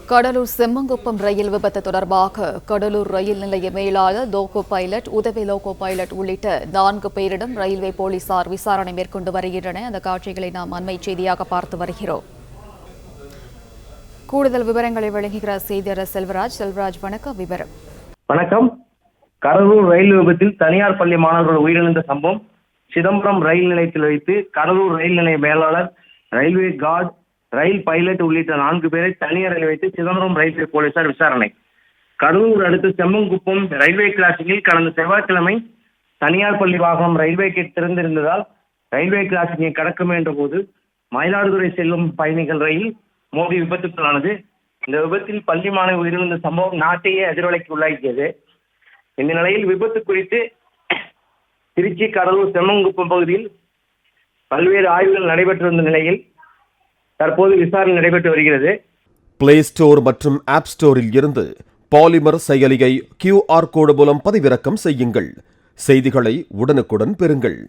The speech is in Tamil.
கடலூர் செம்மங்குப்பம் ரயில் விபத்து தொடர்பாக கடலூர் ரயில் நிலைய மேலாளர் லோகோ பைலட், உதவி லோகோ பைலட் உள்ளிட்ட 4 பேரிடம் ரயில்வே போலீசார் விசாரணை மேற்கொண்டு வருகின்றனர். அந்த காட்சிகளை நாம் அண்மை செய்தியாக பார்த்து வருகிறோம். கூடுதல் விவரங்களை வழங்குகிறார் செய்தியாளர் செல்வராஜ். செல்வராஜ், வணக்கம். விவரம். வணக்கம். கடலூர் ரயில் விபத்தில் தனியார் பள்ளி மாணவர்கள் உயிரிழந்த சம்பவம் சிதம்பரம் ரயில் நிலையத்தில் வைத்து கடலூர் ரயில் நிலைய மேலாளர், ரயில்வே கார்டு, ரயில் பைலட் உள்ளிட்ட 4 பேரை தனியாரில் வைத்து சிதம்பரம் ரயில்வே போலீசார் விசாரணை. கடலூர் அடுத்த செம்மங்குப்பம் ரயில்வே கிராசிங்கில் கடந்த செவ்வாய்க்கிழமை தனியார் பள்ளி வாகனம் ரயில்வே கேட் திறந்திருந்ததால் ரயில்வே கிராசிங்கை கடக்க முயன்ற போது மயிலாடுதுறை செல்லும் பயணிகள் ரயில் மோதி விபத்துக்குள்ளானது. இந்த விபத்தில் பள்ளி மாணவி உயிரிழந்த சம்பவம் நாட்டையே அதிர்வலைக்கு உள்ளாக்கியது. இந்த நிலையில் விபத்து குறித்து திருச்சி, கடலூர், செம்மங்குப்பம் பகுதியில் பல்வேறு ஆய்வுகள் நடைபெற்று வந்த நிலையில் தற்போது விசாரணை நடைபெற்று வருகிறது. பிளே ஸ்டோர் மற்றும் ஆப் ஸ்டோரில் இருந்து பாலிமர் செயலியை QR கோடு மூலம் பதிவிறக்கம் செய்யுங்கள். செய்திகளை உடனுக்குடன் பெறுங்கள்.